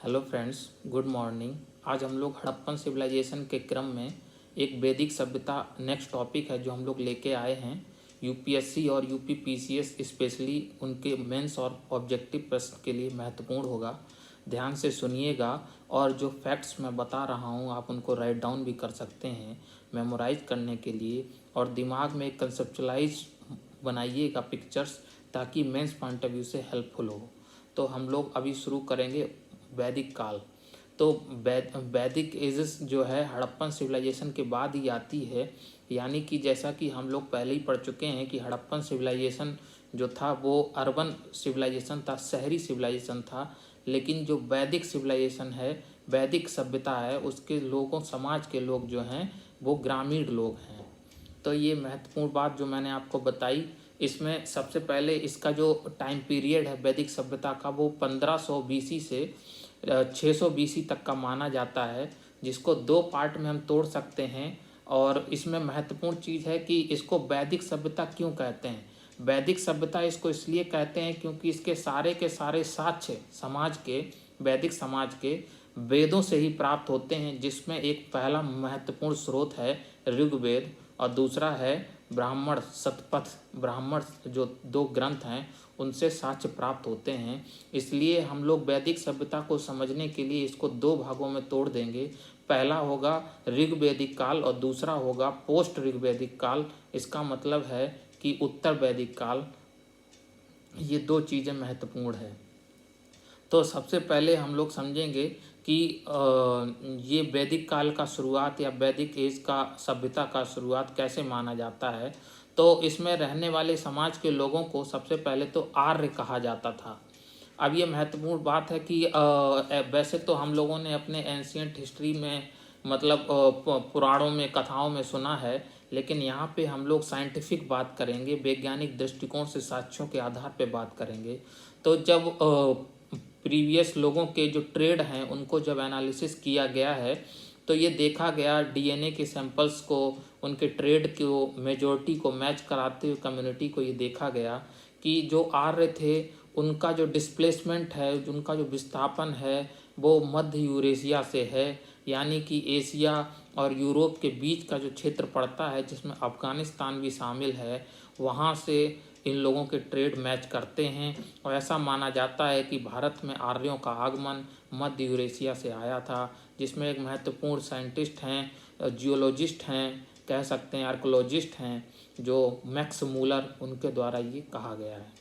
Hello friends, good morning. आज हम लोग हड़प्पन सिविलाइजेशन के क्रम में एक वैदिक सभ्यता नेक्स्ट टॉपिक है जो हम लोग लेके आए हैं। यूपीएससी और यूपीपीसीएस स्पेशली उनके मेंस और ऑब्जेक्टिव प्रश्न के लिए महत्वपूर्ण होगा। ध्यान से सुनिएगा और जो फैक्ट्स मैं बता रहा हूँ आप उनको राइट डाउन भी कर सकते हैं मेमोराइज करने के लिए, और दिमाग में कंसेप्चुलाइज बनाइएगा पिक्चर्स, ताकि मेंस पॉइंट ऑफ व्यू से हेल्पफुल हो। तो हम लोग अभी शुरू करेंगे वैदिक काल। तो वैदिक एजेस जो है हड़प्पन सिविलाइजेशन के बाद ही आती है, यानी कि जैसा कि हम लोग पहले ही पढ़ चुके हैं कि हड़प्पन सिविलाइजेशन जो था वो अर्बन सिविलाइजेशन था, शहरी सिविलाइजेशन था। लेकिन जो वैदिक सिविलाइजेशन है, वैदिक सभ्यता है, उसके लोगों समाज के लोग जो हैं वो ग्रामीण लोग हैं। तो ये महत्वपूर्ण बात जो मैंने आपको बताई, इसमें सबसे पहले इसका जो टाइम पीरियड है वैदिक सभ्यता का वो 1500 बीसी से 600 बीसी तक का माना जाता है, जिसको दो पार्ट में हम तोड़ सकते हैं। और इसमें महत्वपूर्ण चीज़ है कि इसको वैदिक सभ्यता क्यों कहते हैं। वैदिक सभ्यता इसको इसलिए कहते हैं क्योंकि इसके सारे के सारे साक्ष्य समाज के, वैदिक समाज के वेदों से ही प्राप्त होते हैं, जिसमें एक पहला महत्वपूर्ण स्रोत है ऋग्वेद और दूसरा है ब्राह्मण शतपथ। ब्राह्मण जो दो ग्रंथ हैं उनसे साक्ष्य प्राप्त होते हैं। इसलिए हम लोग वैदिक सभ्यता को समझने के लिए इसको दो भागों में तोड़ देंगे। पहला होगा ऋग्वैदिक काल और दूसरा होगा पोस्ट ऋग्वैदिक काल। इसका मतलब है कि उत्तर वैदिक काल। ये दो चीज़ें महत्वपूर्ण है। तो सबसे पहले हम लोग समझेंगे कि ये वैदिक काल का शुरुआत या वैदिक एज का सभ्यता का शुरुआत कैसे माना जाता है। तो इसमें रहने वाले समाज के लोगों को सबसे पहले तो आर्य कहा जाता था। अब ये महत्वपूर्ण बात है कि वैसे तो हम लोगों ने अपने एंशियंट हिस्ट्री में मतलब पुराणों में, कथाओं में सुना है, लेकिन यहाँ पे हम लोग साइंटिफिक बात करेंगे, वैज्ञानिक दृष्टिकोण से साक्ष्यों के आधार पे बात करेंगे। तो जब प्रीवियस लोगों के जो ट्रेड हैं उनको जब एनालिसिस किया गया है, तो ये देखा गया डीएनए के सैंपल्स को, उनके ट्रेड को, मेजॉरिटी को मैच कराते हुए कम्युनिटी को ये देखा गया कि जो आर्य थे उनका जो डिस्प्लेसमेंट है, उनका जो विस्थापन है वो मध्य यूरेशिया से है, यानी कि एशिया और यूरोप के बीच का जो क्षेत्र पड़ता है जिसमें अफ़गानिस्तान भी शामिल है, वहाँ से इन लोगों के ट्रेड मैच करते हैं। और ऐसा माना जाता है कि भारत में आर्यों का आगमन मध्य यूरेशिया से आया था, जिसमें एक महत्वपूर्ण साइंटिस्ट हैं, जियोलॉजिस्ट हैं, कह सकते हैं आर्कोलॉजिस्ट हैं, जो मैक्स मूलर, उनके द्वारा ये कहा गया है।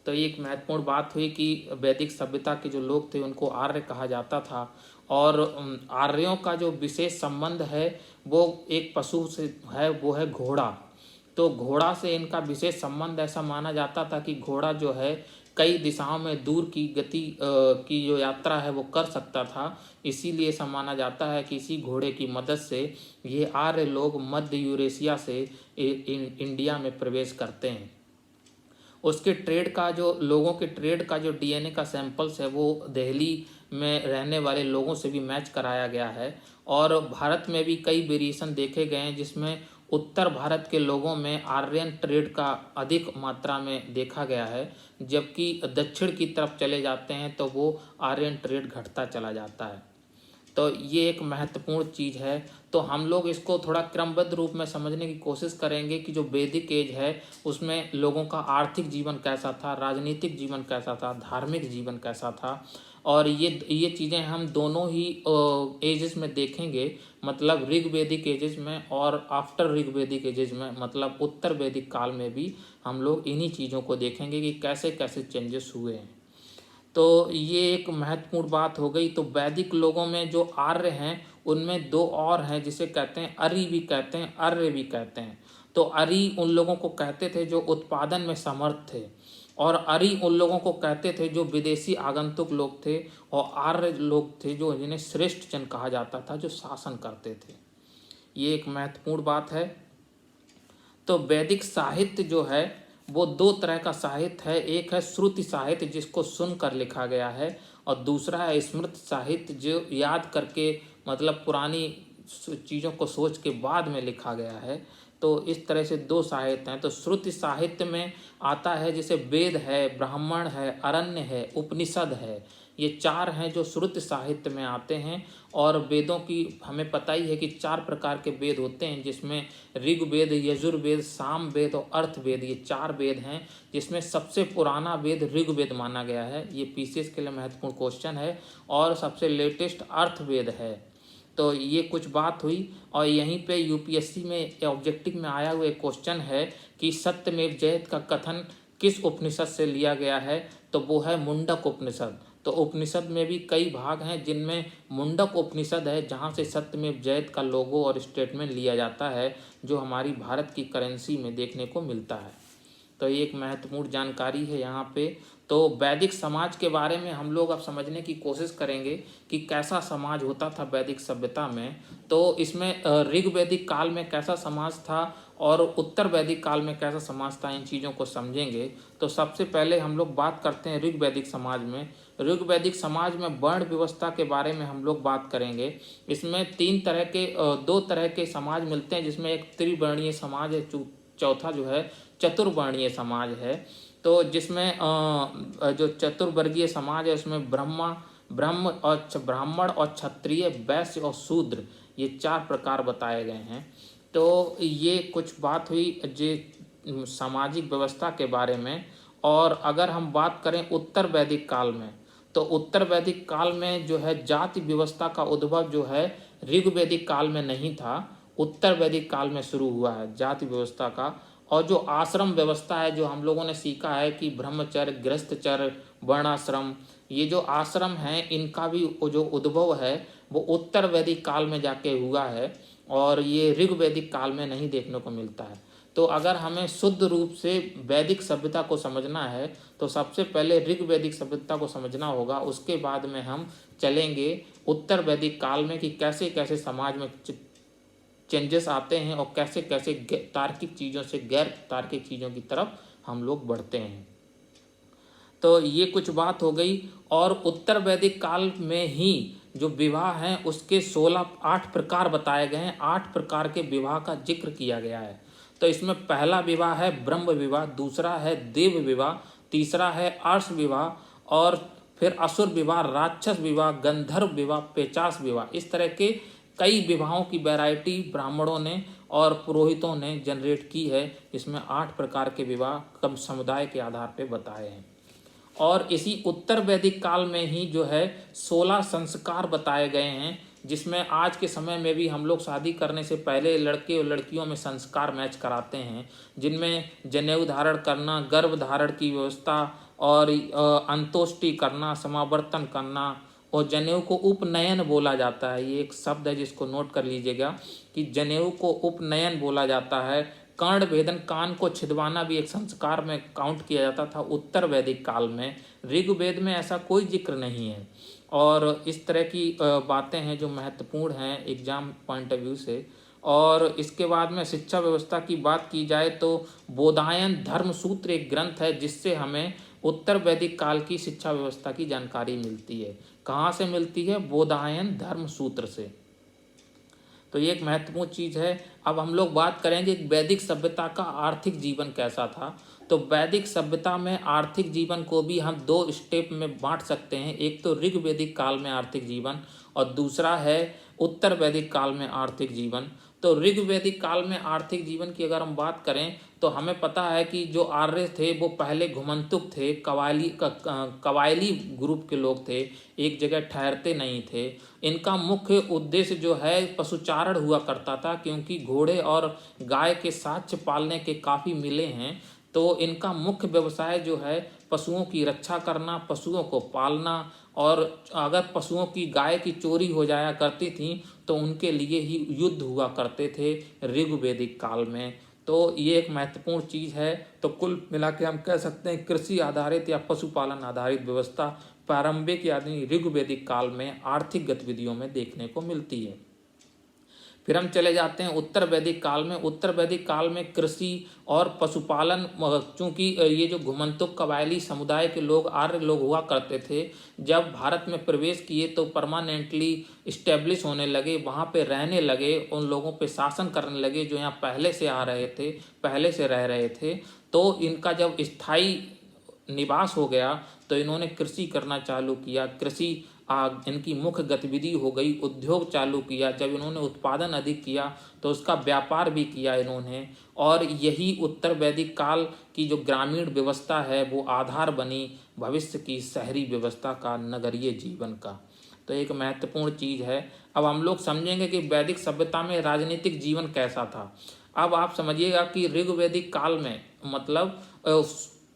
तो ये एक महत्वपूर्ण बात हुई कि वैदिक सभ्यता के जो लोग थे उनको आर्य कहा जाता था। और आर्यों का जो विशेष संबंध है वो एक पशु से है, वो है घोड़ा। तो घोड़ा से इनका विशेष संबंध ऐसा माना जाता था कि घोड़ा जो है कई दिशाओं में दूर की गति की जो यात्रा है वो कर सकता था। इसीलिए ऐसा माना जाता है कि इसी घोड़े की मदद से ये आर्य लोग मध्य यूरेशिया से इंडिया में प्रवेश करते हैं। उसके ट्रेड का जो लोगों के ट्रेड का जो डीएनए का सैंपल्स है वो दिल्ली में रहने वाले लोगों से भी मैच कराया गया है। और भारत में भी कई वेरिएशन देखे गए हैं जिसमें उत्तर भारत के लोगों में आर्यन ट्रेड का अधिक मात्रा में देखा गया है, जबकि दक्षिण की तरफ चले जाते हैं तो वो आर्यन ट्रेड घटता चला जाता है। तो ये एक महत्वपूर्ण चीज़ है। तो हम लोग इसको थोड़ा क्रमबद्ध रूप में समझने की कोशिश करेंगे कि जो वैदिक एज है उसमें लोगों का आर्थिक जीवन कैसा था, राजनीतिक जीवन कैसा था, धार्मिक जीवन कैसा था। और ये चीज़ें हम दोनों ही एजेस में देखेंगे, मतलब ऋग्वैदिक एजेस में और आफ्टर ऋग्वैदिक एजेस में, मतलब उत्तर वैदिक काल में भी हम लोग इन्हीं चीज़ों को देखेंगे कि कैसे कैसे चेंजेस हुए हैं। तो ये एक महत्वपूर्ण बात हो गई। तो वैदिक लोगों में जो आर्य हैं उनमें दो और हैं जिसे कहते हैं अरि भी कहते हैं, आर्य भी कहते हैं। तो अरि उन लोगों को कहते थे जो उत्पादन में समर्थ थे, और अरि उन लोगों को कहते थे जो विदेशी आगंतुक लोग थे, और आर्य लोग थे जो जिन्हें श्रेष्ठ जन कहा जाता था, जो शासन करते थे। ये एक महत्वपूर्ण बात है। तो वैदिक साहित्य जो है वो दो तरह का साहित्य है। एक है श्रुति साहित्य जिसको सुनकर लिखा गया है, और दूसरा है स्मृति साहित्य जो याद करके, मतलब पुरानी चीज़ों को सोच के बाद में लिखा गया है। तो इस तरह से दो साहित्य हैं। तो श्रुति साहित्य में आता है जैसे वेद है, ब्राह्मण है, अरण्य है, उपनिषद है, ये चार हैं जो श्रुति साहित्य में आते हैं। और वेदों की हमें पता ही है कि चार प्रकार के वेद होते हैं, जिसमें ऋग्वेद, यजुर्वेद, सामवेद और अर्थवेद, ये चार वेद हैं, जिसमें सबसे पुराना वेद ऋग्वेद माना गया है। ये पीसीएस के लिए महत्वपूर्ण क्वेश्चन है। और सबसे लेटेस्ट अर्थवेद है। तो ये कुछ बात हुई। और यहीं पे यूपीएससी में ऑब्जेक्टिव में आया हुआ एक क्वेश्चन है कि सत्यमेव जयते का कथन किस उपनिषद से लिया गया है, तो वो है मुंडक उपनिषद। तो उपनिषद में भी कई भाग हैं, जिनमें मुंडक उपनिषद है जहाँ से सत्यमेव जयते का लोगो और स्टेटमेंट लिया जाता है, जो हमारी भारत की करेंसी में देखने को मिलता है। तो ये एक महत्वपूर्ण जानकारी है यहाँ पे। तो वैदिक समाज के बारे में हम लोग अब समझने की कोशिश करेंगे कि कैसा समाज होता था वैदिक सभ्यता में। तो इसमें ऋग्वैदिक काल में कैसा समाज था और उत्तर वैदिक काल में कैसा समाज था, इन चीज़ों को समझेंगे। तो सबसे पहले हम लोग बात करते हैं ऋग्वैदिक समाज में। ऋग्वैदिक समाज में वर्ण व्यवस्था के बारे में हम लोग बात करेंगे। इसमें दो तरह के समाज मिलते हैं, जिसमें एक त्रिवर्णीय समाज है, चौथा जो है चतुर्वर्णीय समाज है। तो जिसमें जो चतुर्वर्गीय समाज है उसमें ब्राह्मण और क्षत्रिय, वैश्य और शूद्र, ये चार प्रकार बताए गए हैं। तो ये कुछ बात हुई जो सामाजिक व्यवस्था के बारे में। और अगर हम बात करें उत्तर वैदिक काल में, तो उत्तर वैदिक काल में जो है जाति व्यवस्था का उद्भव जो है ऋग्वैदिक काल में नहीं था, उत्तर वैदिक काल में शुरू हुआ है जाति व्यवस्था का। और जो आश्रम व्यवस्था है, जो हम लोगों ने सीखा है कि ब्रह्मचर्य, गृहस्थचर्य, वर्णाश्रम, ये जो आश्रम हैं, इनका भी जो उद्भव है वो उत्तर वैदिक काल में जाके हुआ है, और ये ऋग्वैदिक काल में नहीं देखने को मिलता है। तो अगर हमें शुद्ध रूप से वैदिक सभ्यता को समझना है तो सबसे पहले ऋग्वैदिक सभ्यता को समझना होगा, उसके बाद में हम चलेंगे उत्तर वैदिक काल में कि कैसे कैसे समाज में चेंजेस आते हैं और कैसे कैसे तार्किक चीज़ों से गैर तार्किक चीज़ों की तरफ हम लोग बढ़ते हैं। तो ये कुछ बात हो गई। और उत्तर वैदिक काल में ही जो विवाह हैं उसके 8 प्रकार बताए गए हैं। 8 प्रकार के विवाह का जिक्र किया गया है। तो इसमें पहला विवाह है ब्रह्म विवाह, दूसरा है देव विवाह, तीसरा है अर्ष विवाह, और फिर असुर विवाह, राक्षस विवाह, गंधर्व विवाह, पेचास विवाह। इस तरह के कई विवाहों की वैरायटी ब्राह्मणों ने और पुरोहितों ने जनरेट की है। इसमें 8 प्रकार के विवाह कम समुदाय के आधार पर बताए हैं। और इसी उत्तर वैदिक काल में ही जो है 16 संस्कार बताए गए हैं, जिसमें आज के समय में भी हम लोग शादी करने से पहले लड़के और लड़कियों में संस्कार मैच कराते हैं, जिनमें जनेऊ धारण करना, गर्भ धारण की व्यवस्था, और अंतोष्टि करना, समावर्तन करना, और जनेऊ को उपनयन बोला जाता है। ये एक शब्द है जिसको नोट कर लीजिएगा कि जनेऊ को उपनयन बोला जाता है। कर्ण भेदन, कान को छिदवाना भी एक संस्कार में काउंट किया जाता था उत्तर वैदिक काल में। ऋग्वेद में ऐसा कोई जिक्र नहीं है। और इस तरह की बातें हैं जो महत्वपूर्ण हैं एग्जाम पॉइंट ऑफ व्यू से। और इसके बाद में शिक्षा व्यवस्था की बात की जाए तो बोधायन धर्मसूत्र एक ग्रंथ है, जिससे हमें उत्तर वैदिक काल की शिक्षा व्यवस्था की जानकारी मिलती है। कहाँ से मिलती है? बोधायन धर्मसूत्र से। तो ये एक महत्वपूर्ण चीज़ है। अब हम लोग बात करेंगे वैदिक सभ्यता का आर्थिक जीवन कैसा था। तो वैदिक सभ्यता में आर्थिक जीवन को भी हम 2 स्टेप में बांट सकते हैं। एक तो ऋग्वैदिक काल में आर्थिक जीवन, और दूसरा है उत्तर वैदिक काल में आर्थिक जीवन। तो ऋग्वैदिक काल में आर्थिक जीवन की अगर हम बात करें तो हमें पता है कि जो आर्य थे वो पहले घुमंतुक थे, कबायली ग्रुप के लोग थे, एक जगह ठहरते नहीं थे। इनका मुख्य उद्देश्य जो है पशुचारण हुआ करता था, क्योंकि घोड़े और गाय के साक्ष्य पालने के काफ़ी मिले हैं। तो इनका मुख्य व्यवसाय जो है पशुओं की रक्षा करना, पशुओं को पालना, और अगर पशुओं की गाय की चोरी हो जाया करती थी तो उनके लिए ही युद्ध हुआ करते थे ऋग्वैदिक काल में। तो ये एक महत्वपूर्ण चीज़ है। तो कुल मिला के हम कह सकते हैं कृषि आधारित या पशुपालन आधारित व्यवस्था प्रारंभिक यानी ऋग्वैदिक काल में आर्थिक गतिविधियों में देखने को मिलती है। फिर हम चले जाते हैं उत्तर वैदिक काल में। उत्तर वैदिक काल में कृषि और पशुपालन, चूँकि ये जो घुमंतुक कबायली समुदाय के लोग, आर्य लोग हुआ करते थे, जब भारत में प्रवेश किए तो परमानेंटली इस्टेब्लिश होने लगे, वहाँ पे रहने लगे, उन लोगों पे शासन करने लगे जो यहाँ पहले से आ रहे थे, पहले से रह रहे थे। तो इनका जब स्थायी निवास हो गया तो इन्होंने कृषि करना चालू किया। कृषि इनकी मुख्य गतिविधि हो गई। उद्योग चालू किया। जब इन्होंने उत्पादन अधिक किया तो उसका व्यापार भी किया इन्होंने, और यही उत्तर वैदिक काल की जो ग्रामीण व्यवस्था है वो आधार बनी भविष्य की शहरी व्यवस्था का, नगरीय जीवन का। तो एक महत्वपूर्ण चीज़ है। अब हम लोग समझेंगे कि वैदिक सभ्यता में राजनीतिक जीवन कैसा था। अब आप समझिएगा कि ऋग्वैदिक काल में, मतलब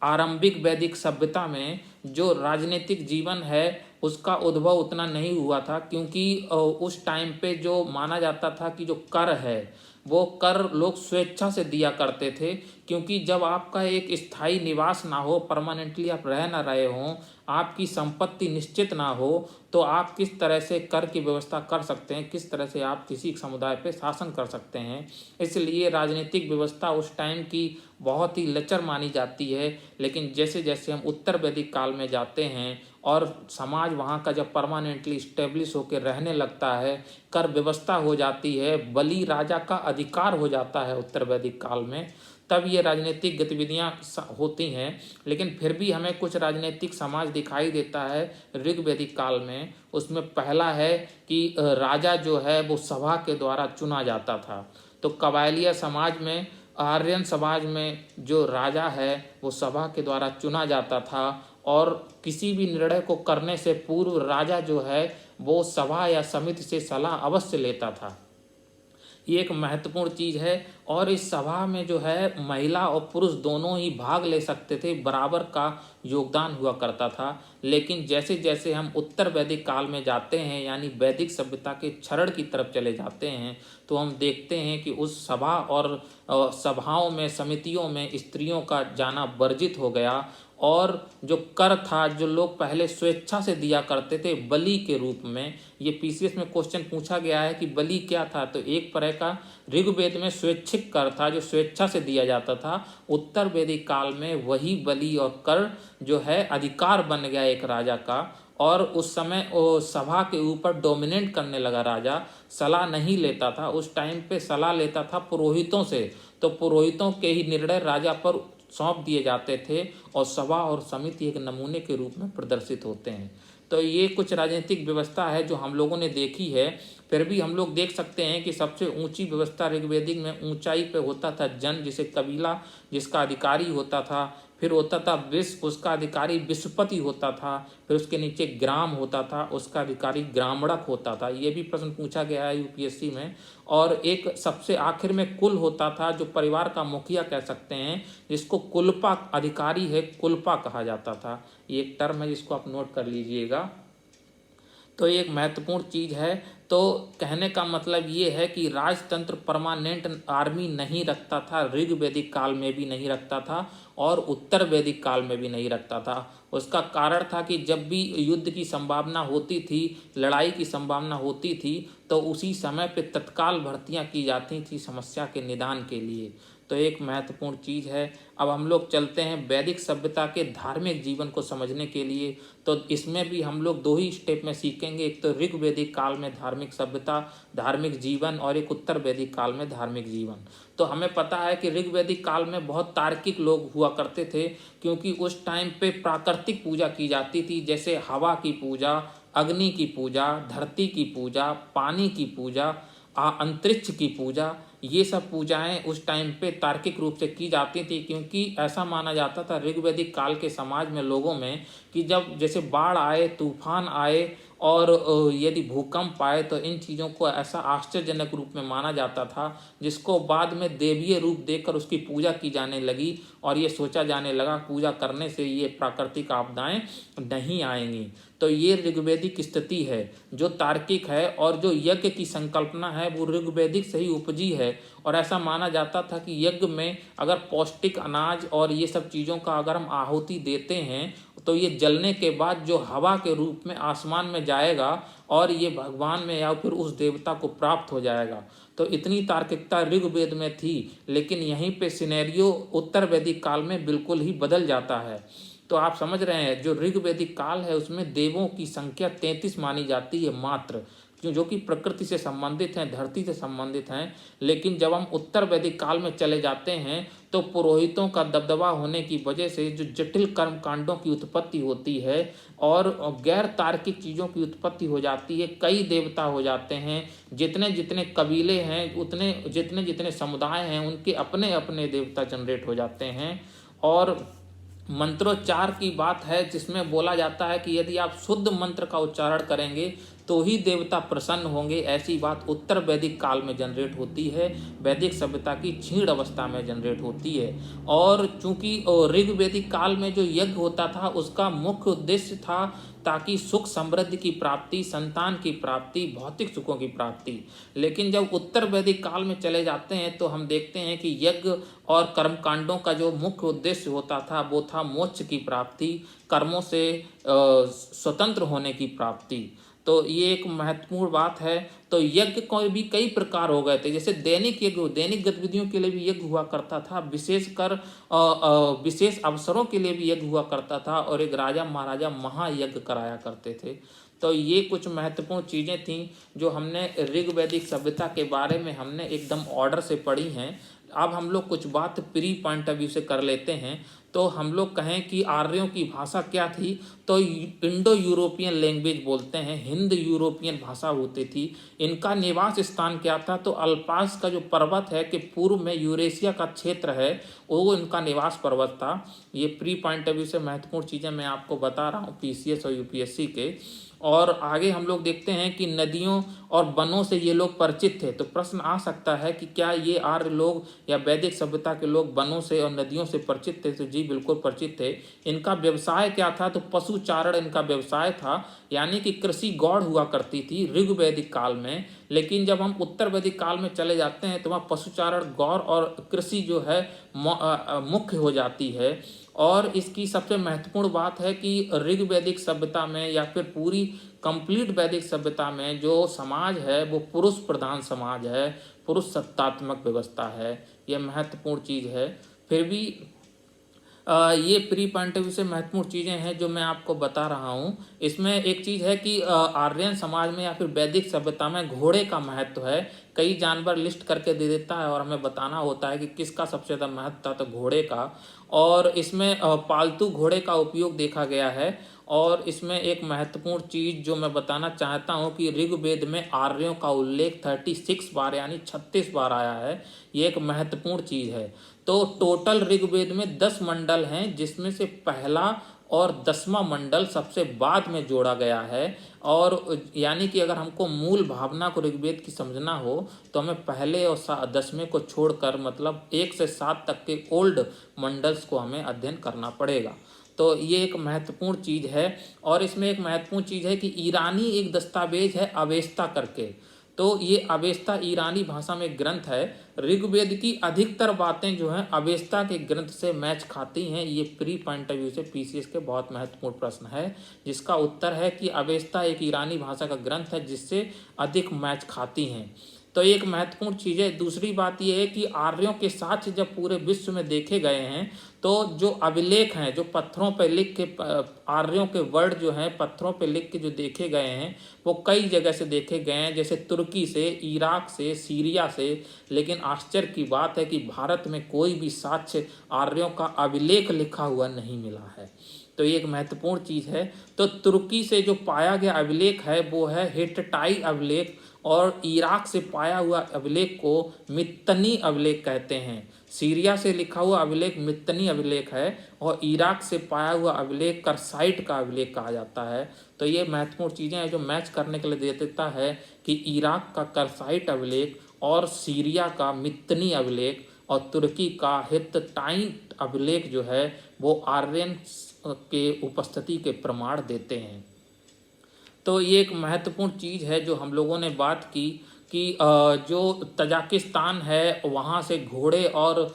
आरंभिक वैदिक सभ्यता में जो राजनीतिक जीवन है उसका उद्भव उतना नहीं हुआ था, क्योंकि उस टाइम पे जो माना जाता था कि जो कर है वो कर लोग स्वेच्छा से दिया करते थे, क्योंकि जब आपका एक स्थायी निवास ना हो, परमानेंटली आप रह ना रहे हों, आपकी संपत्ति निश्चित ना हो, तो आप किस तरह से कर की व्यवस्था कर सकते हैं, किस तरह से आप किसी समुदाय पे शासन कर सकते हैं। इसलिए राजनीतिक व्यवस्था उस टाइम की बहुत ही लचर मानी जाती है। लेकिन जैसे जैसे हम उत्तर वैदिक काल में जाते हैं और समाज वहाँ का जब परमानेंटली स्टेब्लिश होकर रहने लगता है, कर व्यवस्था हो जाती है, बलि राजा का अधिकार हो जाता है उत्तर वैदिक काल में, तब ये राजनीतिक गतिविधियाँ होती हैं। लेकिन फिर भी हमें कुछ राजनीतिक समाज दिखाई देता है ऋग्वैदिक काल में। उसमें पहला है कि राजा जो है वो सभा के द्वारा चुना जाता था। तो कबायलिया समाज में, आर्यन समाज में जो राजा है वो सभा के द्वारा चुना जाता था, और किसी भी निर्णय को करने से पूर्व राजा जो है वो सभा या समिति से सलाह अवश्य लेता था। ये एक महत्वपूर्ण चीज़ है। और इस सभा में जो है महिला और पुरुष दोनों ही भाग ले सकते थे, बराबर का योगदान हुआ करता था। लेकिन जैसे जैसे हम उत्तर वैदिक काल में जाते हैं, यानी वैदिक सभ्यता के क्षरण की तरफ चले जाते हैं, तो हम देखते हैं कि उस सभा और सभाओं में, समितियों में स्त्रियों का जाना वर्जित हो गया, और जो कर था जो लोग पहले स्वेच्छा से दिया करते थे बलि के रूप में। ये पीसीएस में क्वेश्चन पूछा गया है कि बलि क्या था, तो एक तरह का ऋग्वेद में स्वैच्छिक कर था जो स्वेच्छा से दिया जाता था। उत्तर वैदिक काल में वही बलि और कर जो है अधिकार बन गया एक राजा का, और उस समय सभा के ऊपर डोमिनेट करने लगा राजा। सलाह नहीं लेता था, उस टाइम पे सलाह लेता था पुरोहितों से, तो पुरोहितों के ही निर्णय राजा पर सौंप दिए जाते थे, और सभा और समिति एक नमूने के रूप में प्रदर्शित होते हैं। तो ये कुछ राजनीतिक व्यवस्था है जो हम लोगों ने देखी है। फिर भी हम लोग देख सकते हैं कि सबसे ऊंची व्यवस्था ऋग्वेदिक में ऊंचाई पे होता था जन, जिसे कबीला जिसका अधिकारी होता था। फिर होता था विश्व, उसका अधिकारी विश्वपति होता था। फिर उसके नीचे ग्राम होता था, उसका अधिकारी ग्रामणक होता था। ये भी प्रश्न पूछा गया है यूपीएससी में। और एक सबसे आखिर में कुल होता था, जो परिवार का मुखिया कह सकते हैं, जिसको कुलपा अधिकारी है, कुलपा कहा जाता था। ये एक टर्म है जिसको आप नोट कर लीजिएगा। तो ये एक महत्वपूर्ण चीज़ है। तो कहने का मतलब ये है कि राजतंत्र परमानेंट आर्मी नहीं रखता था, ऋग्वैदिक काल में भी नहीं रखता था, और उत्तर वैदिक काल में भी नहीं रखता था। उसका कारण था कि जब भी युद्ध की संभावना होती थी, लड़ाई की संभावना होती थी, तो उसी समय पे तत्काल भर्तियां की जाती थी समस्या के निदान के लिए। तो एक महत्वपूर्ण चीज़ है। अब हम लोग चलते हैं वैदिक सभ्यता के धार्मिक जीवन को समझने के लिए। तो इसमें भी हम लोग दो ही स्टेप में सीखेंगे, एक तो ऋग्वैदिक काल में धार्मिक सभ्यता, धार्मिक जीवन, और एक उत्तर वैदिक काल में धार्मिक जीवन। तो हमें पता है कि ऋग्वैदिक काल में बहुत तार्किक लोग हुआ करते थे, क्योंकि उस टाइम पे प्राकृतिक पूजा की जाती थी, जैसे हवा की पूजा, अग्नि की पूजा, धरती की पूजा, पानी की पूजा, अंतरिक्ष की पूजा। ये सब पूजाएं उस टाइम पे तार्किक रूप से की जाती थी, क्योंकि ऐसा माना जाता था ऋग्वैदिक काल के समाज में, लोगों में, कि जब जैसे बाढ़ आए, तूफान आए, और यदि भूकंप आए, तो इन चीज़ों को ऐसा आश्चर्यजनक रूप में माना जाता था, जिसको बाद में देवीय रूप देकर उसकी पूजा की जाने लगी, और ये सोचा जाने लगा पूजा करने से ये प्राकृतिक आपदाएं नहीं आएंगी। तो ये ऋग्वैदिक स्थिति है जो तार्किक है, और जो यज्ञ की संकल्पना है वो ऋग्वैदिक से ही उपजी है। और ऐसा माना जाता था कि यज्ञ में अगर पौष्टिक अनाज और ये सब चीज़ों का अगर हम आहुति देते हैं, तो ये जलने के बाद जो हवा के रूप में आसमान में जाएगा और ये भगवान में या फिर उस देवता को प्राप्त हो जाएगा। तो इतनी तार्किकता ऋग्वेद में थी, लेकिन यहीं पे सिनेरियो उत्तर वैदिक काल में बिल्कुल ही बदल जाता है। तो आप समझ रहे हैं, जो ऋग्वेदिक काल है उसमें देवों की संख्या 33 मानी जाती है मात्र, जो कि प्रकृति से संबंधित हैं, धरती से संबंधित हैं। लेकिन जब हम उत्तर वैदिक काल में चले जाते हैं तो पुरोहितों का दबदबा होने की वजह से जो जटिल कर्म कांडों की उत्पत्ति होती है और गैर तार्किक चीज़ों की उत्पत्ति हो जाती है। कई देवता हो जाते हैं, जितने जितने कबीले हैं, उतने जितने जितने समुदाय हैं, उनके अपने अपने देवता जनरेट हो जाते हैं। और मंत्रोच्चार की बात है जिसमें बोला जाता है कि यदि आप शुद्ध मंत्र का उच्चारण करेंगे तो ही देवता प्रसन्न होंगे। ऐसी बात उत्तर वैदिक काल में जनरेट होती है, वैदिक सभ्यता की क्षीण अवस्था में जनरेट होती है। और चूंकि ऋग्वेदिक काल में जो यज्ञ होता था उसका मुख्य उद्देश्य था ताकि सुख समृद्धि की प्राप्ति, संतान की प्राप्ति, भौतिक सुखों की प्राप्ति। लेकिन जब उत्तर वैदिक काल में चले जाते हैं तो हम देखते हैं कि यज्ञ और कर्मकांडों का जो मुख्य उद्देश्य होता था वो था मोक्ष की प्राप्ति, कर्मों से स्वतंत्र होने की प्राप्ति। तो ये एक महत्वपूर्ण बात है। तो यज्ञ को भी कई प्रकार हो गए थे, जैसे दैनिक यज्ञ, दैनिक गतिविधियों के लिए भी यज्ञ हुआ करता था, विशेषकर विशेष अवसरों के लिए भी यज्ञ हुआ करता था, और एक राजा महाराजा महायज्ञ कराया करते थे। तो ये कुछ महत्वपूर्ण चीज़ें थीं जो हमने ऋग्वैदिक सभ्यता के बारे में हमने एकदम ऑर्डर से पढ़ी हैं। अब हम लोग कुछ बात प्री पॉइंट ऑफ व्यू से कर लेते हैं। तो हम लोग कहें कि आर्यों की भाषा क्या थी, तो इंडो यूरोपियन लैंग्वेज बोलते हैं, हिंद यूरोपियन भाषा होती थी। इनका निवास स्थान क्या था, तो अल्पास का जो पर्वत है कि पूर्व में यूरेशिया का क्षेत्र है, वो इनका निवास पर्वत था। ये प्री पॉइंट ऑफ व्यू से महत्वपूर्ण चीज़ें मैं आपको बता रहा हूँ पीसीएस और यूपीएससी के। और आगे हम लोग देखते हैं कि नदियों और वनों से ये लोग परिचित थे। तो प्रश्न आ सकता है कि क्या ये आर्य लोग या वैदिक सभ्यता के लोग वनों से और नदियों से परिचित थे? तो जी बिल्कुल परिचित थे। इनका व्यवसाय क्या था, तो पशुचारण इनका व्यवसाय था, यानी कि कृषि गौड़ हुआ करती थी ऋग्वैदिक काल में। लेकिन जब हम उत्तर वैदिक काल में चले जाते हैं तो वहाँ पशुचारण, गौड़ और कृषि जो है मुख्य हो जाती है। और इसकी सबसे महत्वपूर्ण बात है कि ऋग्वैदिक सभ्यता में या फिर पूरी कंप्लीट वैदिक सभ्यता में जो समाज है वो पुरुष प्रधान समाज है, पुरुष सत्तात्मक व्यवस्था है। यह महत्वपूर्ण चीज़ है। फिर भी ये प्री पॉइंट ऑफ व्यू से महत्वपूर्ण चीज़ें हैं जो मैं आपको बता रहा हूँ। इसमें एक चीज़ है कि आर्यन समाज में या फिर वैदिक सभ्यता में घोड़े का महत्व है। कई जानवर लिस्ट करके दे देता है और हमें बताना होता है कि किसका सबसे ज़्यादा महत्व था, तो घोड़े का। और इसमें पालतू घोड़े का उपयोग देखा गया है। और इसमें एक महत्वपूर्ण चीज़ जो मैं बताना चाहता हूँ कि ऋग्वेद में आर्यों का उल्लेख 36 बार यानी 36 बार आया है। ये एक महत्वपूर्ण चीज़ है। तो टोटल ऋग्वेद में 10 मंडल हैं, जिसमें से पहला और 10वां मंडल सबसे बाद में जोड़ा गया है। और यानी कि अगर हमको मूल भावना को ऋग्वेद की समझना हो तो हमें पहले और 10वें को छोड़कर मतलब 1 से 7 तक के ओल्ड मंडल्स को हमें अध्ययन करना पड़ेगा। तो ये एक महत्वपूर्ण चीज़ है। और इसमें एक महत्वपूर्ण चीज़ है कि ईरानी एक दस्तावेज है अवेस्ता करके। तो ये अवेस्ता ईरानी भाषा में ग्रंथ है। ऋग्वेद की अधिकतर बातें जो हैं अवेस्ता के ग्रंथ से मैच खाती हैं। ये प्री पॉइंट ऑफ व्यू से पीसीएस के बहुत महत्वपूर्ण प्रश्न है, जिसका उत्तर है कि अवेस्ता एक ईरानी भाषा का ग्रंथ है जिससे अधिक मैच खाती हैं। तो एक महत्वपूर्ण चीज़ है। दूसरी बात यह है कि आर्यों के साक्ष्य जब पूरे विश्व में देखे गए हैं तो जो अभिलेख हैं, जो पत्थरों पर लिख के आर्यों के वर्ड जो हैं पत्थरों पर लिख के जो देखे गए हैं वो कई जगह से देखे गए हैं, जैसे तुर्की से, इराक से, सीरिया से। लेकिन आश्चर्य की बात है कि भारत में कोई भी साक्ष्य आर्यों का अभिलेख लिखा हुआ नहीं मिला है। तो ये एक महत्वपूर्ण चीज़ है। तो तुर्की से जो पाया गया अभिलेख है वो है हिट्टाई अभिलेख, और इराक से पाया हुआ अभिलेख को मित्तनी अभिलेख कहते हैं। सीरिया से लिखा हुआ अभिलेख मित्तनी अभिलेख है, और इराक से पाया हुआ अभिलेख करसाइट का अभिलेख कहा जाता है। तो ये महत्वपूर्ण चीज़ें हैं जो मैच करने के लिए दे देता है कि इराक का करसाइट अभिलेख और सीरिया का मित्तनी अभिलेख और तुर्की का हित्ताई अभिलेख जो है वो आर्यन के उपस्थिति के प्रमाण देते हैं। तो ये एक महत्वपूर्ण चीज़ है जो हम लोगों ने बात की कि जो तजाकिस्तान है वहाँ से घोड़े और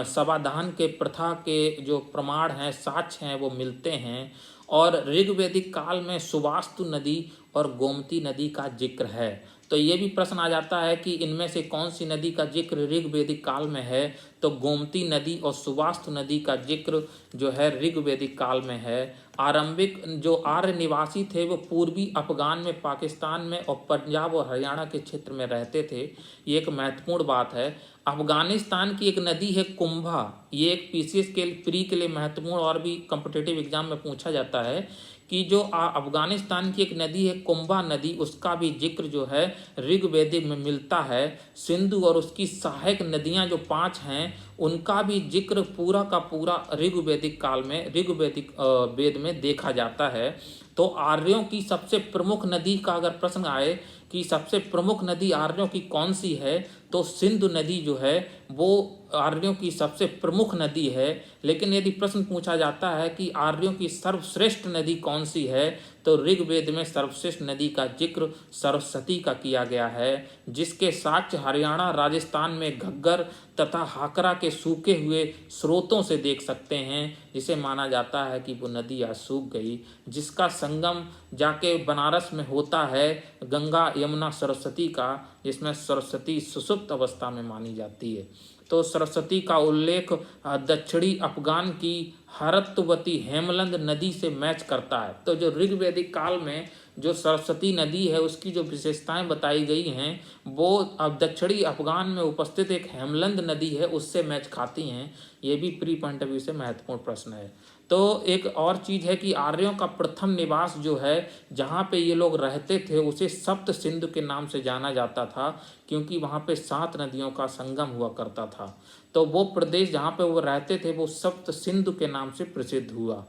शवाधान के प्रथा के जो प्रमाण हैं, साक्ष्य हैं, वो मिलते हैं। और ऋग्वेदिक काल में सुवास्तु नदी और गोमती नदी का जिक्र है। तो ये भी प्रश्न आ जाता है कि इनमें से कौन सी नदी का जिक्र ऋग्वेदिक काल में है। तो गोमती नदी और सुवास्तु नदी का जिक्र जो है ऋग्वेदिक काल में है। आरंभिक जो आर्य निवासी थे वो पूर्वी अफगान में, पाकिस्तान में और पंजाब और हरियाणा के क्षेत्र में रहते थे। ये एक महत्वपूर्ण बात है। अफगानिस्तान की एक नदी है कुंभा। ये एक पीसीएस के प्री के लिए महत्वपूर्ण और भी कॉम्पिटिटिव एग्जाम में पूछा जाता है कि जो अफगानिस्तान की एक नदी है कुंभा नदी, उसका भी जिक्र जो है ऋग्वेदिक में मिलता है। सिंधु और उसकी सहायक नदियां जो 5 हैं उनका भी जिक्र पूरा का पूरा ऋग्वेदिक काल में, ऋग्वेदिक वेद में देखा जाता है। तो आर्यों की सबसे प्रमुख नदी का अगर प्रश्न आए कि सबसे प्रमुख नदी आर्यों की कौन सी है, तो सिंधु नदी जो है वो आर्यों की सबसे प्रमुख नदी है। लेकिन यदि प्रश्न पूछा जाता है कि आर्यों की सर्वश्रेष्ठ नदी कौन सी है, तो ऋग्वेद में सर्वश्रेष्ठ नदी का जिक्र सरस्वती का किया गया है, जिसके साक्ष्य हरियाणा, राजस्थान में घग्गर तथा हाकरा के सूखे हुए स्रोतों से देख सकते हैं, जिसे माना जाता है कि वो नदी आज सूख गई, जिसका संगम जाके बनारस में होता है गंगा यमुना सरस्वती का, जिसमें सरस्वती सुसुप्त अवस्था में मानी जाती है। तो सरस्वती का उल्लेख दक्षिणी अफगान की हरत्वती हेमलंद नदी से मैच करता है। तो जो ऋग्वेदिक काल में जो सरस्वती नदी है उसकी जो विशेषताएं बताई गई हैं वो अब दक्षिणी अफगान में उपस्थित एक हेमलंद नदी है उससे मैच खाती हैं। ये भी प्री पॉइंट ऑफ व्यू से महत्वपूर्ण प्रश्न है। तो एक और चीज़ है कि आर्यों का प्रथम निवास जो है जहाँ पे ये लोग रहते थे उसे सप्त सिंधु के नाम से जाना जाता था, क्योंकि वहाँ पे 7 नदियों का संगम हुआ करता था। तो वो प्रदेश जहाँ पे वो रहते थे वो सप्त सिंधु के नाम से प्रसिद्ध हुआ।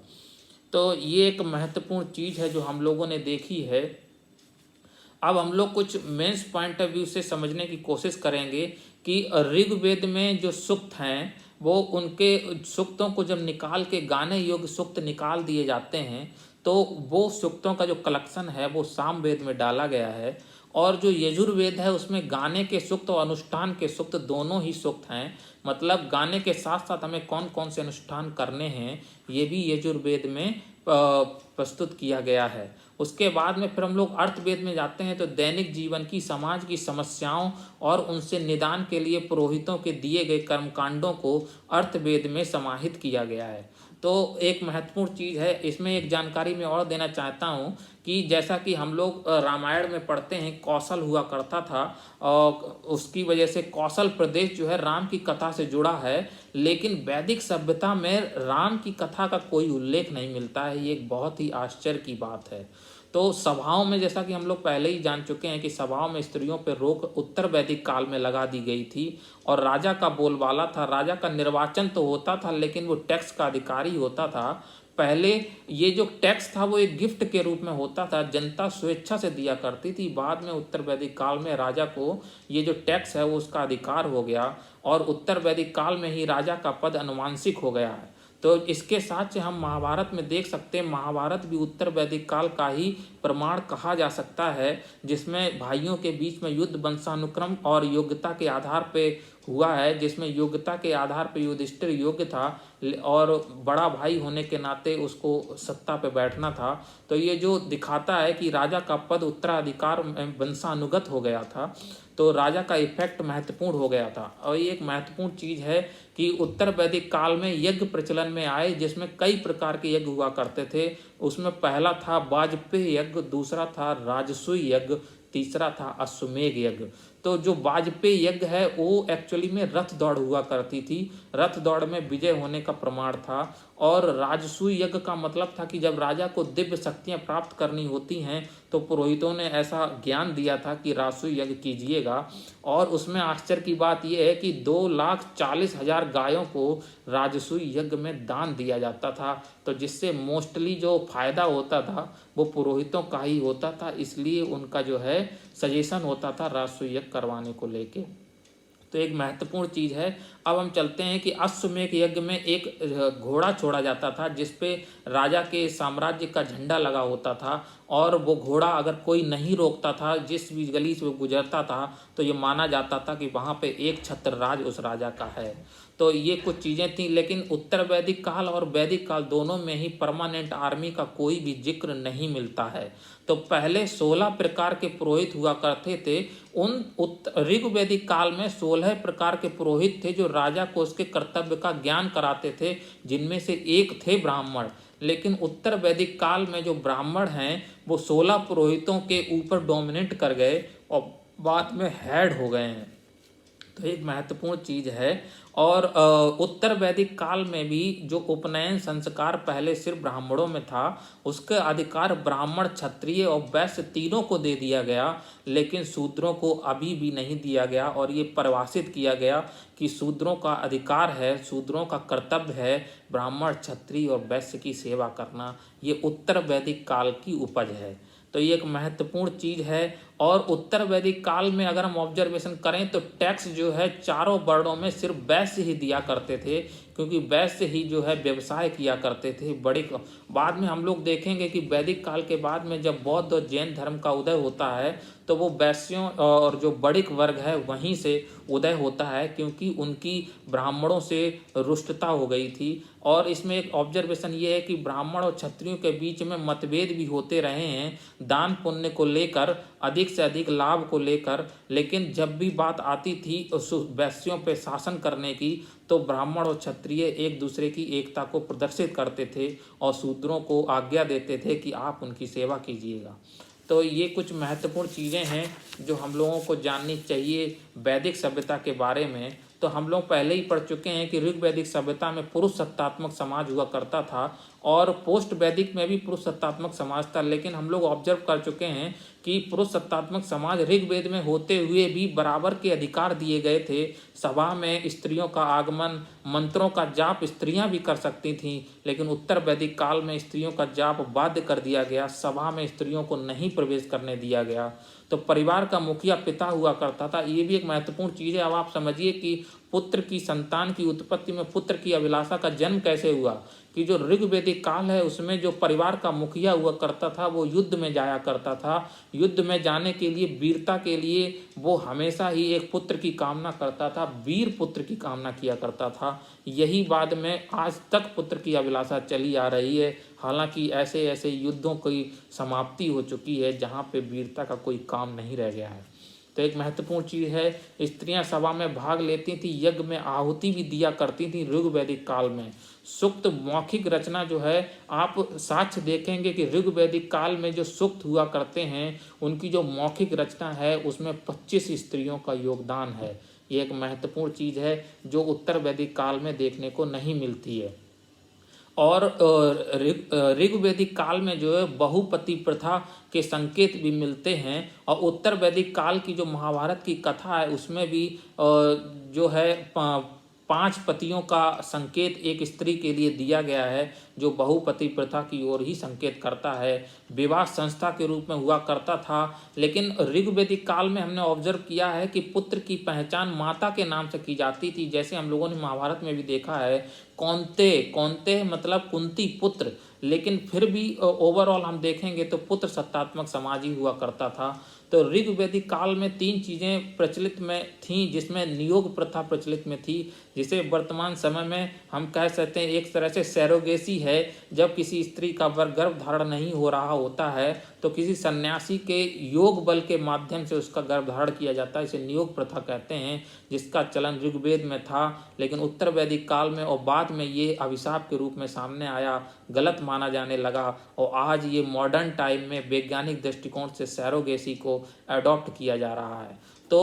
तो ये एक महत्वपूर्ण चीज़ है जो हम लोगों ने देखी है। अब हम लोग कुछ मेंस पॉइंट ऑफ व्यू से समझने की कोशिश करेंगे कि ऋग्वेद में जो सूक्त हैं वो उनके सूक्तों को जब निकाल के गाने योग्य सूक्त निकाल दिए जाते हैं तो वो सूक्तों का जो कलेक्शन है वो सामवेद में डाला गया है। और जो यजुर्वेद है उसमें गाने के सूक्त और अनुष्ठान के सूक्त दोनों ही सूक्त हैं। मतलब गाने के साथ साथ हमें कौन कौन से अनुष्ठान करने हैं ये भी यजुर्वेद में प्रस्तुत किया गया है। उसके बाद में फिर हम लोग अर्थवेद में जाते हैं तो दैनिक जीवन की, समाज की समस्याओं और उनसे निदान के लिए पुरोहितों के दिए गए कर्मकांडों को अर्थवेद में समाहित किया गया है। तो एक महत्वपूर्ण चीज़ है, इसमें एक जानकारी मैं और देना चाहता हूँ कि जैसा कि हम लोग रामायण में पढ़ते हैं कौशल हुआ करता था और उसकी वजह से कौशल प्रदेश जो है राम की कथा से जुड़ा है, लेकिन वैदिक सभ्यता में राम की कथा का कोई उल्लेख नहीं मिलता है। ये एक बहुत ही आश्चर्य की बात है। तो सभाओं में, जैसा कि हम लोग पहले ही जान चुके हैं कि सभाओं में स्त्रियों पर रोक उत्तर वैदिक काल में लगा दी गई थी और राजा का बोलबाला था। राजा का निर्वाचन तो होता था लेकिन वो टैक्स का अधिकारी होता था। पहले ये जो टैक्स था वो एक गिफ्ट के रूप में होता था, जनता स्वेच्छा से दिया करती थी। बाद में उत्तर वैदिक काल में राजा को ये जो टैक्स है वो उसका अधिकार हो गया और उत्तर वैदिक काल में ही राजा का पद अनुवांशिक हो गया है। तो इसके साथ से हम महाभारत में देख सकते हैं, महाभारत भी उत्तर वैदिक काल का ही प्रमाण कहा जा सकता है, जिसमें भाइयों के बीच में युद्ध वंशानुक्रम और योग्यता के आधार पे हुआ है, जिसमें योग्यता के आधार पर युधिष्ठिर योग्य था और बड़ा भाई होने के नाते उसको सत्ता पे बैठना था। तो ये जो दिखाता है कि राजा का पद उत्तराधिकार में वंशानुगत हो गया था, तो राजा का इफेक्ट महत्वपूर्ण हो गया था। और ये एक महत्वपूर्ण चीज़ है कि उत्तर वैदिक काल में यज्ञ प्रचलन में आए, जिसमें कई प्रकार के यज्ञ हुआ करते थे। उसमें पहला था वाजपेय यज्ञ, दूसरा था राजसूय यज्ञ, तीसरा था अश्वमेध यज्ञ। तो जो वाजपेय यज्ञ है वो एक्चुअली में रथ दौड़ हुआ करती थी, रथ दौड़ में विजय होने का प्रमाण था। और राजसूय यज्ञ का मतलब था कि जब राजा को दिव्य शक्तियां प्राप्त करनी होती हैं तो पुरोहितों ने ऐसा ज्ञान दिया था कि राजसूय यज्ञ कीजिएगा। और उसमें आश्चर्य की बात यह है कि 2,40,000 गायों को राजसूय यज्ञ में दान दिया जाता था। तो जिससे मोस्टली जो फायदा होता था वो पुरोहितों का ही होता था, इसलिए उनका जो है सजेशन होता था राजसूय यज्ञ करवाने को लेके। तो तो एक महत्वपूर्ण चीज़ है। अब हम चलते हैं कि अश्वमेध यज्ञ में एक घोड़ा छोड़ा जाता था जिस पे राजा के साम्राज्य का झंडा लगा होता था, और वो घोड़ा अगर कोई नहीं रोकता था, जिस भी गली से वो गुजरता था, तो ये माना जाता था कि वहाँ पे एक छत्र राज उस राजा का है। तो ये कुछ चीज़ें थी, लेकिन उत्तर वैदिक काल और वैदिक काल दोनों में ही परमानेंट आर्मी का कोई भी जिक्र नहीं मिलता है। तो पहले 16 प्रकार के पुरोहित हुआ करते थे। उन ऋग्वैदिक काल में 16 प्रकार के पुरोहित थे जो राजा को उसके कर्तव्य का ज्ञान कराते थे, जिनमें से एक थे ब्राह्मण। लेकिन उत्तर वैदिक काल में जो ब्राह्मण हैं वो 16 पुरोहितों के ऊपर डोमिनेट कर गए और बाद में हेड हो गए हैं। तो एक महत्वपूर्ण चीज़ है। और उत्तर वैदिक काल में भी जो उपनयन संस्कार पहले सिर्फ ब्राह्मणों में था, उसका अधिकार ब्राह्मण, क्षत्रिय और वैश्य तीनों को दे दिया गया, लेकिन शूद्रों को अभी भी नहीं दिया गया। और ये परिभाषित किया गया कि शूद्रों का अधिकार है, शूद्रों का कर्तव्य है ब्राह्मण, क्षत्रिय और वैश्य की सेवा करना। ये उत्तर वैदिक काल की उपज है। तो ये एक महत्वपूर्ण चीज़ है। और उत्तर वैदिक काल में अगर हम ऑब्जर्वेशन करें तो टैक्स जो है चारों वर्णों में सिर्फ वैश्य ही दिया करते थे, क्योंकि वैश्य ही जो है व्यवसाय किया करते थे। बाद में हम लोग देखेंगे कि वैदिक काल के बाद में जब बौद्ध और जैन धर्म का उदय होता है तो वो वैश्यों और जो बड़िक वर्ग है वहीं से उदय होता है, क्योंकि उनकी ब्राह्मणों से रुष्टता हो गई थी। और इसमें एक ऑब्जर्वेशन ये है कि ब्राह्मण और क्षत्रियों के बीच में मतभेद भी होते रहे हैं दान पुण्य को लेकर, अधिक से अधिक लाभ को लेकर। लेकिन जब भी बात आती थी वैश्यों पे शासन करने की, तो ब्राह्मण और क्षत्रिय एक दूसरे की एकता को प्रदर्शित करते थे और शूद्रों को आज्ञा देते थे कि आप उनकी सेवा कीजिएगा। तो ये कुछ महत्वपूर्ण चीज़ें हैं जो हम लोगों को जाननी चाहिए वैदिक सभ्यता के बारे में। तो हम लोग पहले ही पढ़ चुके हैं कि ऋग्वैदिक सभ्यता में पुरुष सत्तात्मक समाज हुआ करता था, और पोस्ट वैदिक में भी पुरुष सत्तात्मक समाज था। लेकिन हम लोग ऑब्जर्व कर चुके हैं कि पुरुष सत्तात्मक समाज ऋग्वेद में होते हुए भी बराबर के अधिकार दिए गए थे। सभा में स्त्रियों का आगमन, मंत्रों का जाप स्त्रियां भी कर सकती थीं, लेकिन उत्तर वैदिक काल में स्त्रियों का जाप बाध्य कर दिया गया, सभा में स्त्रियों को नहीं प्रवेश करने दिया गया। तो परिवार का मुखिया पिता हुआ करता था। ये भी एक महत्वपूर्ण चीज़ है। अब आप समझिए कि पुत्र की संतान की उत्पत्ति में पुत्र की अभिलाषा का जन्म कैसे हुआ, कि जो ऋग्वैदिक काल है उसमें जो परिवार का मुखिया हुआ करता था वो युद्ध में जाया करता था। युद्ध में जाने के लिए, वीरता के लिए वो हमेशा ही एक पुत्र की कामना करता था, वीर पुत्र की कामना किया करता था। यही बाद में आज तक पुत्र की अभिलाषा चली आ रही है। हालांकि ऐसे ऐसे युद्धों की समाप्ति हो चुकी है जहाँ पे वीरता का कोई काम नहीं रह गया है। तो एक महत्वपूर्ण चीज़ है, स्त्रियां सभा में भाग लेती थी, यज्ञ में आहुति भी दिया करती थी ऋग्वैदिक काल में। सूक्त मौखिक रचना जो है, आप साक्ष्य देखेंगे कि ऋग्वैदिक काल में जो सूक्त हुआ करते हैं उनकी जो मौखिक रचना है उसमें 25 स्त्रियों का योगदान है। ये एक महत्वपूर्ण चीज़ है जो उत्तर वैदिक काल में देखने को नहीं मिलती है। और ऋग्वैदिक काल में जो है बहुपति प्रथा के संकेत भी मिलते हैं। और उत्तर वैदिक काल की जो महाभारत की कथा है उसमें भी जो है 5 पतियों का संकेत एक स्त्री के लिए दिया गया है, जो बहुपति प्रथा की ओर ही संकेत करता है। विवाह संस्था के रूप में हुआ करता था। लेकिन ऋग्वैदिक काल में हमने ऑब्जर्व किया है कि पुत्र की पहचान माता के नाम से की जाती थी, जैसे हम लोगों ने महाभारत में भी देखा है। कौन्ते मतलब कुंती पुत्र, लेकिन फिर भी ओवरऑल हम देखेंगे तो पुत्र सत्तात्मक समाज ही हुआ करता था। तो ऋग्वैदिक काल में 3 चीज़ें प्रचलित में थीं, जिसमें नियोग प्रथा प्रचलित में थी, जिसे वर्तमान समय में हम कह सकते हैं एक तरह से सैरोगेसी है। जब किसी स्त्री का गर्भ धारण नहीं हो रहा होता है तो किसी सन्यासी के योग बल के माध्यम से उसका गर्भ धारण किया जाता है, इसे नियोग प्रथा कहते हैं, जिसका चलन ऋग्वेद में था। लेकिन उत्तर वैदिक काल में और बाद में ये अभिशाप के रूप में सामने आया, गलत माना जाने लगा, और आज ये मॉडर्न टाइम में वैज्ञानिक दृष्टिकोण से सैरोगेसी को अडॉप्ट किया जा रहा है। तो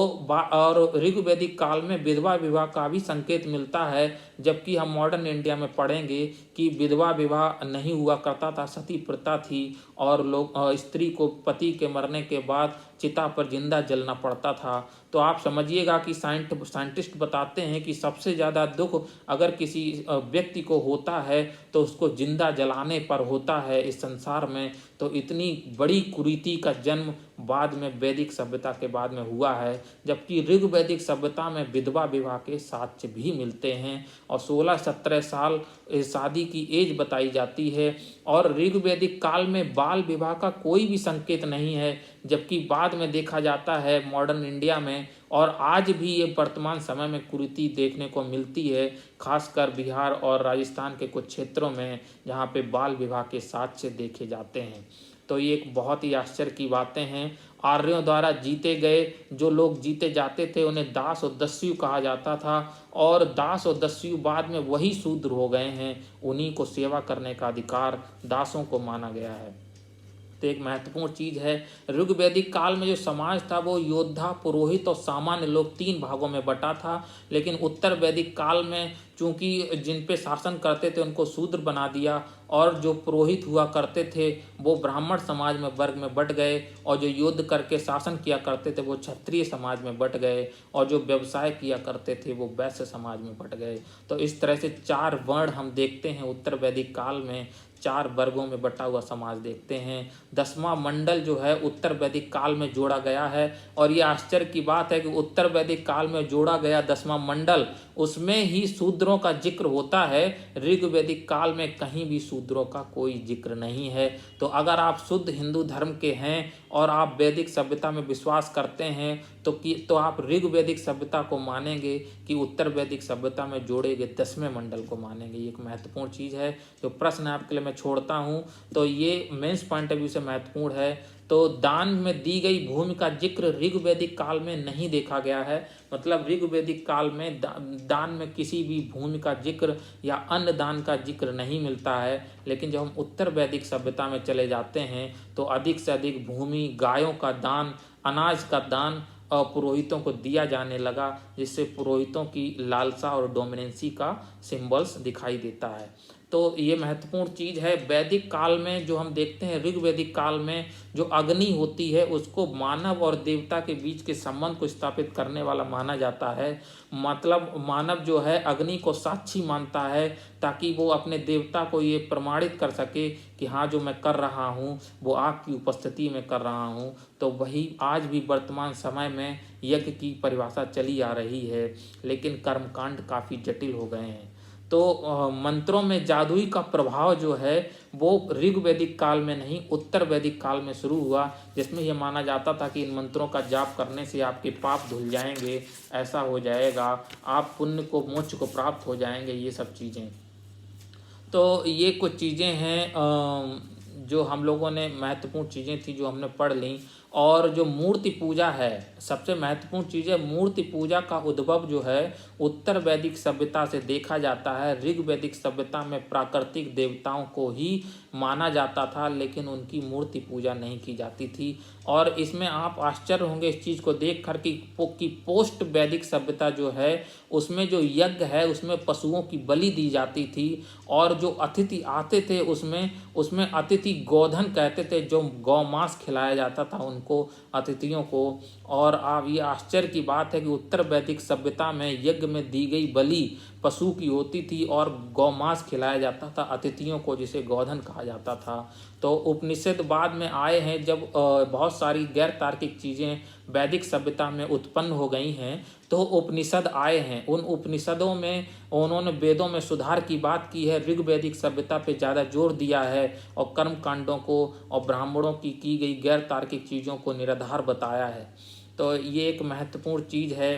और ऋग्वैदिक काल में विधवा विवाह का भी संकेत मिलता है, जबकि हम मॉडर्न इंडिया में पढ़ेंगे कि विधवा विवाह नहीं हुआ करता था, सती प्रथा थी, और लोग स्त्री को पति के मरने के बाद चिता पर जिंदा जलना पड़ता था। तो आप समझिएगा कि साइंटिस्ट बताते हैं कि सबसे ज़्यादा दुख अगर किसी व्यक्ति को होता है तो उसको जिंदा जलाने पर होता है इस संसार में। तो इतनी बड़ी कुरीति का जन्म बाद में वैदिक सभ्यता के बाद में हुआ है, जबकि ऋग्वैदिक सभ्यता में विधवा विवाह के साक्ष्य भी मिलते हैं और 16-17 साल शादी की एज बताई जाती है। और ऋग्वैदिक काल में बाल विवाह का कोई भी संकेत नहीं है, जबकि बाद में देखा जाता है मॉडर्न इंडिया में और आज भी ये वर्तमान समय में कुरीति देखने को मिलती है, खासकर बिहार और राजस्थान के कुछ क्षेत्रों में जहाँ पे बाल विवाह के साक्ष्य देखे जाते हैं। तो ये एक बहुत ही आश्चर्य की बातें हैं। आर्यों द्वारा जीते गए जो लोग जीते जाते थे उन्हें दास और दस्यु कहा जाता था, और दास और दस्यु बाद में वही शूद्र हो गए हैं। उन्हीं को सेवा करने का अधिकार दासों को माना गया है। तो एक महत्वपूर्ण चीज़ है, ऋग्वैदिक काल में जो समाज था वो योद्धा, पुरोहित और सामान्य लोग 3 भागों में बटा था। लेकिन उत्तर वैदिक काल में चूंकि जिन पे शासन करते थे उनको शूद्र बना दिया, और जो पुरोहित हुआ करते थे वो ब्राह्मण समाज में वर्ग में बट गए, और जो युद्ध करके शासन किया करते थे वो क्षत्रिय समाज में बट गए, और जो व्यवसाय किया करते थे वो वैश्य समाज में बट गए। तो इस तरह से 4 वर्ण हम देखते हैं उत्तर वैदिक काल में, 4 वर्गों में बटा हुआ समाज देखते हैं। 10वां मंडल जो है उत्तर वैदिक काल में जोड़ा गया है, और ये आश्चर्य की बात है कि उत्तर वैदिक काल में जोड़ा गया 10वां मंडल, उसमें ही शूद्रों का जिक्र होता है। ऋग्वैदिक काल में कहीं भी शूद्रों का कोई जिक्र नहीं है। तो अगर आप शुद्ध हिंदू धर्म के हैं और आप वैदिक सभ्यता में विश्वास करते हैं तो आप ऋग्वैदिक सभ्यता को मानेंगे कि उत्तर वैदिक सभ्यता में जोड़े गए 10वें मंडल को मानेंगे। ये एक महत्वपूर्ण चीज़ है। जो प्रश्न आपके लिए मैं छोड़ता हूँ तो ये मेंस पॉइंट ऑफ व्यू से महत्वपूर्ण है। तो दान में दी गई भूमि का जिक्र ऋग्वैदिक काल में नहीं देखा गया है। मतलब ऋग्वैदिक काल में दान में किसी भी भूमि का जिक्र या अन्न दान का जिक्र नहीं मिलता है। लेकिन जब हम उत्तर वैदिक सभ्यता में चले जाते हैं तो अधिक से अधिक भूमि, गायों का दान, अनाज का दान और पुरोहितों को दिया जाने लगा, जिससे पुरोहितों की लालसा और डोमिनेंसी का सिंबल्स दिखाई देता है। तो ये महत्वपूर्ण चीज़ है। वैदिक काल में जो हम देखते हैं, ऋग्वैदिक काल में जो अग्नि होती है उसको मानव और देवता के बीच के संबंध को स्थापित करने वाला माना जाता है। मतलब मानव जो है अग्नि को साक्षी मानता है ताकि वो अपने देवता को ये प्रमाणित कर सके कि हाँ जो मैं कर रहा हूँ वो आपकी उपस्थिति में कर रहा हूँ। तो वही आज भी वर्तमान समय में यज्ञ की परिभाषा चली आ रही है, लेकिन कर्मकांड काफ़ी जटिल हो गए हैं। तो मंत्रों में जादुई का प्रभाव जो है वो ऋग्वैदिक काल में नहीं उत्तर वैदिक काल में शुरू हुआ, जिसमें यह माना जाता था कि इन मंत्रों का जाप करने से आपके पाप धुल जाएंगे, ऐसा हो जाएगा, आप पुण्य को, मोक्ष को प्राप्त हो जाएंगे, ये सब चीज़ें। तो ये कुछ चीज़ें हैं जो हम लोगों ने, महत्वपूर्ण चीज़ें थी जो हमने पढ़ ली। और जो मूर्ति पूजा है, सबसे महत्वपूर्ण चीज़ है, मूर्ति पूजा का उद्भव जो है उत्तर वैदिक सभ्यता से देखा जाता है। ऋग्वैदिक सभ्यता में प्राकृतिक देवताओं को ही माना जाता था, लेकिन उनकी मूर्ति पूजा नहीं की जाती थी। और इसमें आप आश्चर्य होंगे इस चीज़ को देख कर कि पोस्ट वैदिक सभ्यता जो है उसमें जो यज्ञ है उसमें पशुओं की बलि दी जाती थी, और जो अतिथि आते थे उसमें अतिथि गोधन कहते थे, जो गौमांस खिलाया जाता था उनको, अतिथियों को। और आप ये आश्चर्य की बात है कि उत्तर वैदिक सभ्यता में यज्ञ में दी गई बलि पशु की होती थी और गौमांस खिलाया जाता था अतिथियों को, जिसे गोधन कहा जाता था। तो उपनिषद बाद में आए हैं, जब बहुत सारी गैर तार्किक चीज़ें वैदिक सभ्यता में उत्पन्न हो गई हैं तो उपनिषद आए हैं। उन उपनिषदों में उन्होंने वेदों में सुधार की बात की है, ऋग्वैदिक सभ्यता पे ज़्यादा जोर दिया है, और कर्म कांडों को और ब्राह्मणों की गई गैर तार्किक चीज़ों को निराधार बताया है। तो ये एक महत्वपूर्ण चीज़ है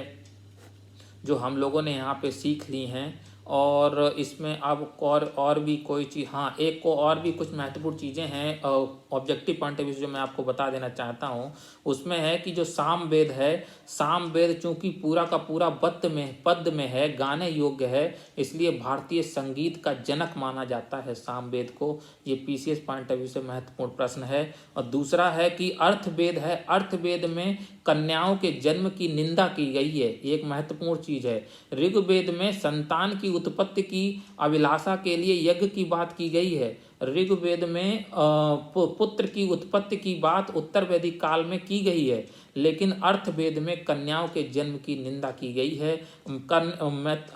जो हम लोगों ने यहाँ पे सीख ली हैं। और इसमें अब और भी कोई चीज़, हाँ एक को और भी कुछ महत्वपूर्ण चीज़ें हैं ऑब्जेक्टिव पॉइंट ऑफ व्यू जो मैं आपको बता देना चाहता हूँ, उसमें है कि जो सामवेद है, सामवेद चूँकि पूरा का पूरा पद्य में है, गाने योग्य है, इसलिए भारतीय संगीत का जनक माना जाता है सामवेद को। ये पीसीएस पॉइंट ऑफ व्यू से महत्वपूर्ण प्रश्न है। और दूसरा है कि अर्थवेद है, अर्थवेद में कन्याओं के जन्म की निंदा की गई है, एक महत्वपूर्ण चीज़ है। ऋग्वेद में संतान की उत्पत्ति की अभिलाषा के लिए यज्ञ की बात की गई है, ऋग्वेद में पुत्र की उत्पत्ति की बात उत्तर वैदिक काल में की गई है, लेकिन अर्थवेद में कन्याओं के जन्म की निंदा की गई है।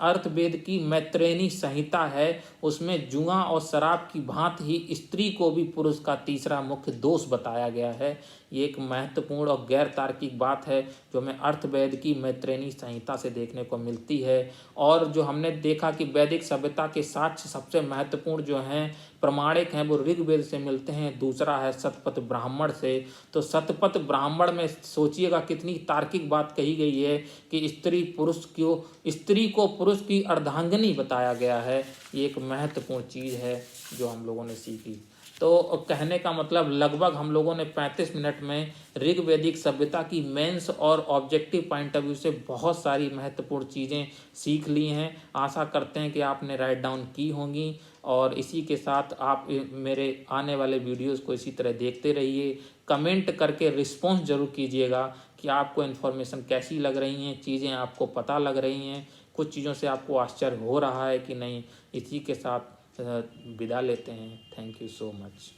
अर्थवेद की मैत्रेयी संहिता है, उसमें जुआ और शराब की भांति ही स्त्री को भी पुरुष का तीसरा मुख्य दोष बताया गया है। ये एक महत्वपूर्ण और गैर तार्किक बात है जो हमें अर्थवेद की मैत्रेयी संहिता से देखने को मिलती है। और जो हमने देखा कि वैदिक सभ्यता के साक्ष्य सबसे महत्वपूर्ण जो हैं प्रमाणिक हैं वो ऋग्वेद से मिलते हैं, दूसरा है शतपथ ब्राह्मण से। तो शतपथ ब्राह्मण में सोचिएगा कितनी तार्किक बात कही गई है कि स्त्री को पुरुष की अर्धांगिनी बताया गया है। ये एक महत्वपूर्ण चीज़ है जो हम लोगों ने सीखी। तो कहने का मतलब लगभग हम लोगों ने 35 मिनट में ऋग्वैदिक सभ्यता की मेंस और ऑब्जेक्टिव पॉइंट ऑफ व्यू से बहुत सारी महत्वपूर्ण चीज़ें सीख ली हैं। आशा करते हैं कि आपने राइट डाउन की होंगी, और इसी के साथ आप मेरे आने वाले वीडियोस को इसी तरह देखते रहिए। कमेंट करके रिस्पॉन्स जरूर कीजिएगा कि आपको इन्फॉर्मेशन कैसी लग रही हैं, चीज़ें आपको पता लग रही हैं, कुछ चीज़ों से आपको आश्चर्य हो रहा है कि नहीं। इसी के साथ विदा लेते हैं। Thank you so much.